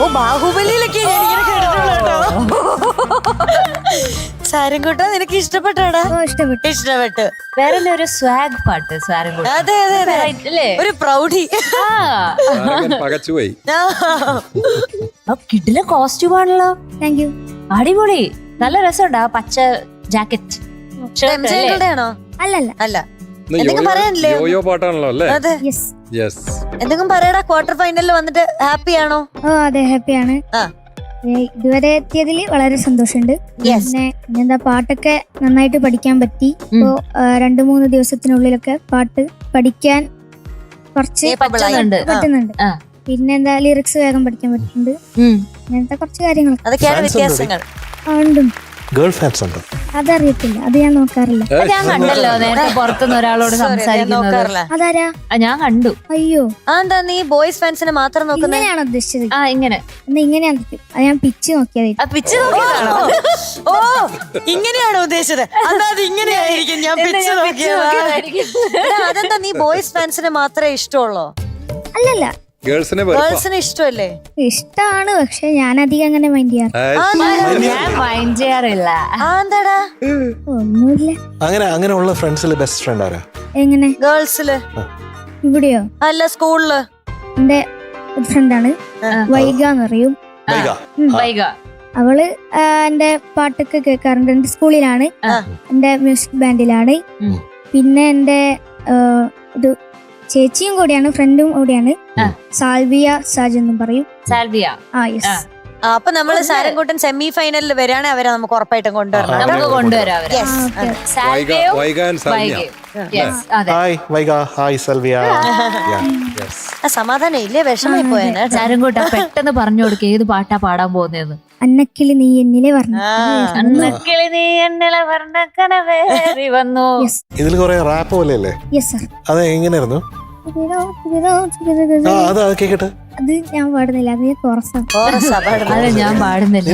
ഓ ബാഹുബലിയിലൊക്കെ ഞാൻ ഇങ്ങനെ കേട്ടിട്ടുള്ളൂ കേട്ടോ. സാരംകുട്ട നിനക്ക് ഇഷ്ടപ്പെട്ടാടാ? ഇഷ്ടപ്പെട്ടു. വേറെ ഒരു സ്വാഗ് പാട്ട് സാരംകുട്ട. അതെ അതെ അതെ, ഒരു പ്രൗഢി. പകച്ചുപോയി. കിട്ടില്ല കോസ്റ്റ്യൂം ആണല്ലോ. Thank you. അടിപൊളി, നല്ല രസമുണ്ട് ആ പച്ച ജാക്കറ്റ്. ആണോ? അല്ലല്ല അല്ല, എന്തെങ്കിലും പറയാനില്ലേ? യോയോ പാട്ടാണല്ലോ അല്ലേ? അതെ. യെസ്. എന്തെങ്കിലും പറയടാ. ക്വാർട്ടർ ഫൈനലിൽ വന്നിട്ട് ഹാപ്പി ആണോ? ഓ അതെ, ഹാപ്പിയാണ്. ഇതുവരെ എത്തിയതിൽ വളരെ സന്തോഷമുണ്ട്. പിന്നെ എന്താ, പാട്ടൊക്കെ നന്നായിട്ട് പഠിക്കാൻ പറ്റി. ഇപ്പോ 2-3 ദിവസത്തിനുള്ളിലൊക്കെ പാട്ട് പഠിക്കാൻ കുറച്ച് പറ്റുന്നുണ്ട്. പിന്നെ എന്താ, ലിറിക്സ് വേഗം പഠിക്കാൻ പറ്റുന്നുണ്ട്. അങ്ങനത്തെ കുറച്ച് കാര്യങ്ങളൊക്കെ. അതൊക്കെയാണ് വ്യത്യാസങ്ങൾ. ഉണ്ട്. ഗേൾ ഫാൻസ് ഉണ്ടോ? അതറിയത്തില്ല, അത് ഞാൻ നോക്കാറില്ല. ഞാൻ കണ്ടല്ലോ നേരത്തെ പുറത്തുനിന്ന് ഒരാളോട് സംസാരിക്കുന്നത്. അതാരാ? ഞാൻ കണ്ടു. അയ്യോ, എന്താ നീ ബോയ്സ് ഫാൻസിനെ മാത്രം നോക്കുന്നത്? ഇങ്ങനെയാണോ ഉദ്ദേശിച്ചത്? ഇങ്ങനെ എന്നാ ഇങ്ങനെയാണ്. അത് ഞാൻ പിച്ച് നോക്കിയത്. പിച്ച് നോക്കിയതാണോ? ഓ, ഇങ്ങനെയാണോ ഉദ്ദേശിച്ചത്? അത് ഇങ്ങനെയായിരിക്കും. ഞാൻ പിച്ച് നോക്കിയത്. അതെന്താ നീ ബോയ്സ് ഫാൻസിനെ മാത്രമേ ഇഷ്ടമുള്ളോ? അല്ലല്ല, ഗേൾസിനെ ഇഷ്ടമല്ലേ? ഇഷ്ടമാണ്, പക്ഷെ ഞാൻ അധികം അങ്ങനെ മൈൻഡ് ചെയ്യാറ്. ഞാൻ മൈൻഡ് ചെയ്യാറില്ല. എന്താടാ? ഒന്നുമില്ല. അങ്ങനെ ഉള്ള ഫ്രണ്ട്സിൽ ബെസ്റ്റ് ഫ്രണ്ട് ആരാ? എങ്ങനെ? ഗേൾസില്? ഇവിടെയോ? അല്ല, സ്കൂളില്. എന്റെ ഒരു ഫ്രണ്ടാണ്, വൈഗ എന്ന് പറയും. വൈഗ. അവള് എന്റെ പാട്ടൊക്കെ കേൾക്കാറുണ്ട്. എന്റെ സ്കൂളിലാണ്, എന്റെ മ്യൂസിക് ബാൻഡിലാണ്. പിന്നെ എന്റെ ഒരു ചേച്ചിയും കൂടിയാണ്, ഫ്രണ്ടും കൂടിയാണ്. സാൽവിയ സാജ് എന്നും പറയും. സാൽവിയ. അപ്പൊ നമ്മള് സാരംകുട്ടൻ സെമി ഫൈനലിൽ വരികയാണെങ്കിൽ അവരെ നമുക്ക് ഉറപ്പായിട്ടും കൊണ്ടുവരണം. സമാധാനം ഇല്ലേ? വിഷമായി പോയാ സാരംകുട്ടൻ പെട്ടെന്ന് പറഞ്ഞു കൊടുക്കുക ഏത് പാട്ടാ പാടാൻ പോകുന്നത്. അന്നക്കിളി നീ എന്നിലെ പറഞ്ഞു. അന്നക്കിളി നീ എന്നിലെ വർണ്ണക്കനവേറി വന്നു. ഇതിൽ കുറെ റാപ്പ് പോലെ അല്ലേ? അത് എങ്ങനെയായിരുന്നു? കേക്കട്ടെ. അത് ഞാൻ പാടുന്നില്ല, അത് കോറസാണ്. അത് ഞാൻ പാടുന്നില്ല.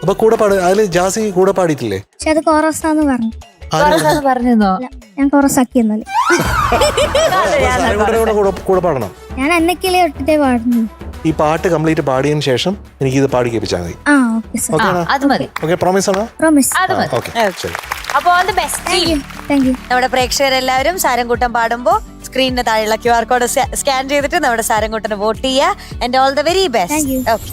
അപ്പൊ കൂടെ പാട്. അതില് ജാസി കൂടെ പാടിയിട്ടില്ലേ? പക്ഷെ അത് കോറസാന്ന് പറഞ്ഞു. പറഞ്ഞോ? ഞാൻ കോറസാക്കി. എന്നാല് കൂടെ പാടണം. ഞാൻ അന്നക്കിളി തൊട്ടിട്ടേ പാടുന്നു. ഈ പാട്ട് കംപ്ലീറ്റ് പാടിയതിനു ശേഷം എനിക്ക് ഇത് പാടി കേൾപ്പിച്ചാൽ മതി. അത് മതി. പ്രോമിസ് ആണോ? പ്രോമിസ്. ശരി. അപ്പൊ all the best. Thank you. നമ്മുടെ പ്രേക്ഷകരെല്ലാവരും സാരംകുട്ടൻ പാടുമ്പോ സ്ക്രീനിന് താഴെയുള്ള QR കോഡ് സ്കാൻ ചെയ്തിട്ട് നമ്മുടെ സാരംകുട്ടനെ വോട്ട് ചെയ്യുക. And all the very best. Okay.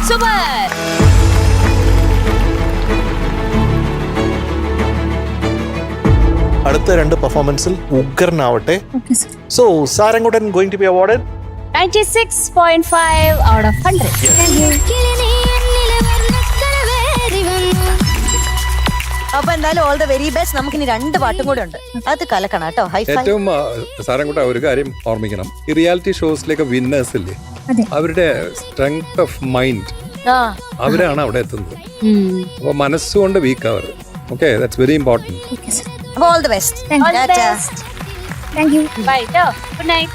Super. അടുത്ത 2 പെർഫോമൻസിൽ ഉഗ്രനാവട്ടെ. Okay sir. So Saramkuttan going to be awarded 96.5 out of 100. അപ്പൊ എന്തായാലും ഓൾ ദ വെരി ബെസ്റ്റ്. നമുക്ക് ഇനി 2 പാട്ടും കൂടെ ഉണ്ട്, അത് കലക്കണം കേട്ടോ. High phi. ഏറ്റവും സാരംകുട്ട ഒരു കാര്യം ഓർമ്മിക്കണം, ഈ റിയാലിറ്റി ഷോസിലേക്ക് വിന്നേഴ്സ് ഇല്ലേ, അതെ. അവരുടെ സ്ട്രെങ്ത് ഓഫ് മൈൻഡ് ആ അവരാണ് അവിടെ എത്തുന്നത്. അപ്പൊ മനസ്സുകൊണ്ട് വീക്ക് ആവരുത്. Okay, that's very important. Okay sir. അപ്പൊ all the best. Thank you. All the best. Thank you. Bye. Good night.